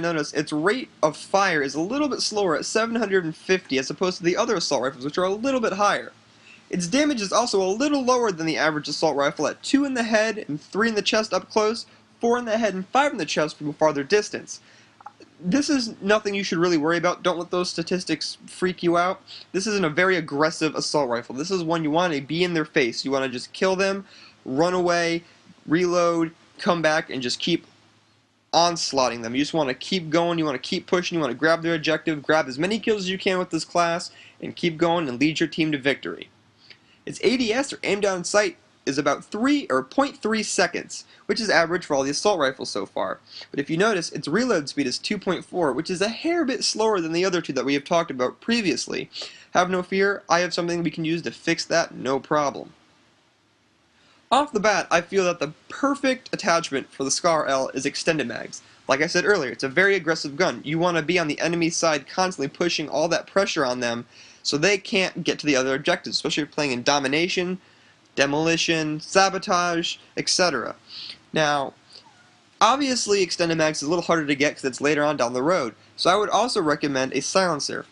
notice its rate of fire is a little bit slower at 750 as opposed to the other assault rifles, which are a little bit higher. Its damage is also a little lower than the average assault rifle at 2 in the head and 3 in the chest up close, 4 in the head and 5 in the chest from a farther distance. This is nothing you should really worry about. Don't let those statistics freak you out. This isn't a very aggressive assault rifle. This is one you want to be in their face. You want to just kill them, run away, reload, come back, and just keep onslaughting them. You just want to keep going, you want to keep pushing, you want to grab their objective, grab as many kills as you can with this class, and keep going and lead your team to victory. Its ADS, or aim down sight, is about 0.3 seconds, which is average for all the assault rifles so far. But if you notice, its reload speed is 2.4, which is a hair bit slower than the other two that we have talked about previously. Have no fear, I have something we can use to fix that, no problem. Off the bat, I feel that the perfect attachment for the SCAR L is extended mags. Like I said earlier, it's a very aggressive gun. You want to be on the enemy side constantly pushing all that pressure on them so they can't get to the other objectives, especially if you're playing in domination, demolition, sabotage, etc. Now, obviously extended mags is a little harder to get because it's later on down the road, so I would also recommend a silencer.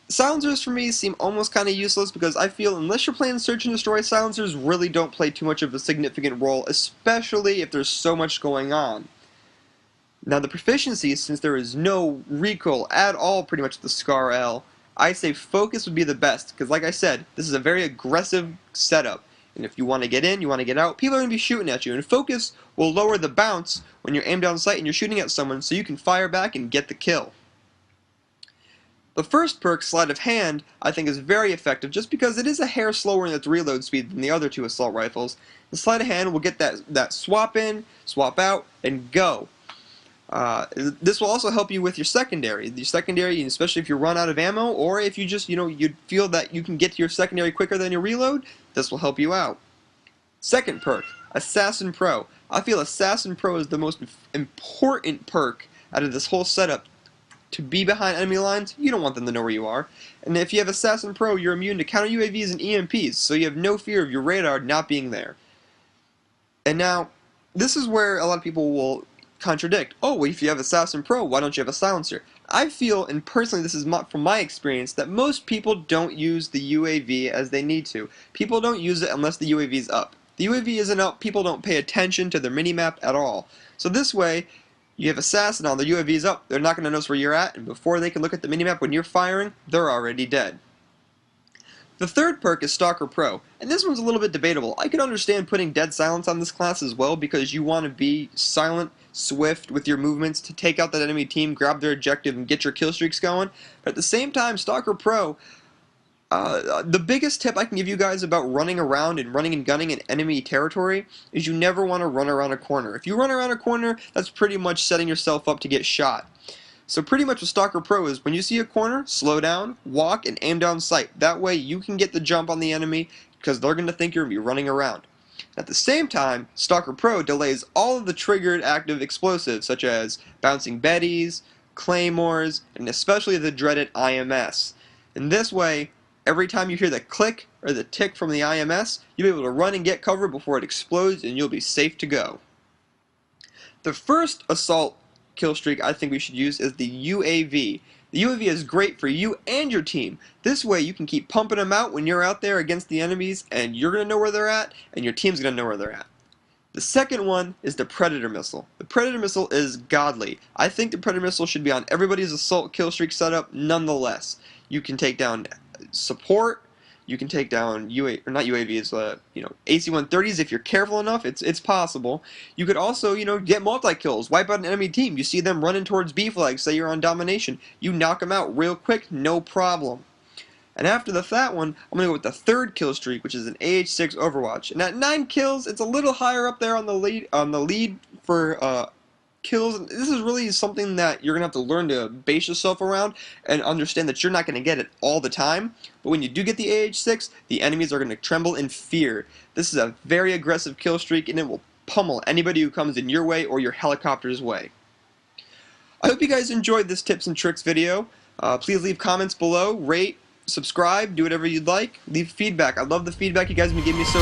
Silencers for me seem almost kind of useless because I feel unless you're playing search and destroy, silencers really don't play too much of a significant role, especially if there's so much going on. Now the proficiencies, since there is no recoil at all pretty much with the SCAR L, I say focus would be the best because like I said, this is a very aggressive setup. And if you want to get in, you want to get out, people are going to be shooting at you. And focus will lower the bounce when you're aimed down sight and you're shooting at someone so you can fire back and get the kill. The first perk, Sleight of Hand, I think is very effective just because it is a hair slower in its reload speed than the other two assault rifles. The Sleight of Hand will get that swap in, swap out, and go. This will also help you with your secondary. Your secondary, especially if you run out of ammo, or if you just, you feel that you can get to your secondary quicker than your reload, this will help you out. Second perk, Assassin Pro. I feel Assassin Pro is the most important perk out of this whole setup. To be behind enemy lines, you don't want them to know where you are. And if you have Assassin Pro, you're immune to counter UAVs and EMPs, so you have no fear of your radar not being there. And now, this is where a lot of people will contradict. Oh, well, if you have Assassin Pro, why don't you have a silencer? I feel, and personally this is from my experience, that most people don't use the UAV as they need to. People don't use it unless the UAV is up. The UAV isn't up, people don't pay attention to their minimap at all. So this way, you have Assassin on, the UAV is up, they're not going to notice where you're at, and before they can look at the minimap when you're firing, they're already dead. The third perk is Stalker Pro, and this one's a little bit debatable. I could understand putting Dead Silence on this class as well because you want to be silent, swift with your movements to take out that enemy team, grab their objective, and get your kill streaks going. But at the same time, Stalker Pro, the biggest tip I can give you guys about running around and running and gunning in enemy territory is you never want to run around a corner. If you run around a corner, that's pretty much setting yourself up to get shot. So pretty much what Stalker Pro is, when you see a corner, slow down, walk, and aim down sight. That way you can get the jump on the enemy because they're going to think you're going to be running around. At the same time, Stalker Pro delays all of the triggered active explosives such as bouncing Bettys, claymores, and especially the dreaded IMS. In this way, every time you hear the click or the tick from the IMS, you'll be able to run and get cover before it explodes and you'll be safe to go. The first assault kill streak I think we should use is the UAV. The UAV is great for you and your team. This way you can keep pumping them out when you're out there against the enemies and you're going to know where they're at and your team's going to know where they're at. The second one is the Predator Missile. The Predator Missile is godly. I think the Predator Missile should be on everybody's assault kill streak setup nonetheless. You can take down support, you can take down AC-130s if you're careful enough. It's possible. You could also, get multi-kills, wipe out an enemy team. You see them running towards B flags, say you're on domination. You knock them out real quick, no problem. And after that one, I'm going to go with the third kill streak, which is an AH6 Overwatch. And at 9 kills, it's a little higher up there on the lead for kills. This is really something that you're going to have to learn to base yourself around and understand that you're not going to get it all the time. But when you do get the AH6, the enemies are going to tremble in fear. This is a very aggressive kill streak and it will pummel anybody who comes in your way or your helicopter's way. I hope you guys enjoyed this tips and tricks video. Please leave comments below, rate, subscribe, do whatever you'd like. Leave feedback. I love the feedback you guys have been giving me so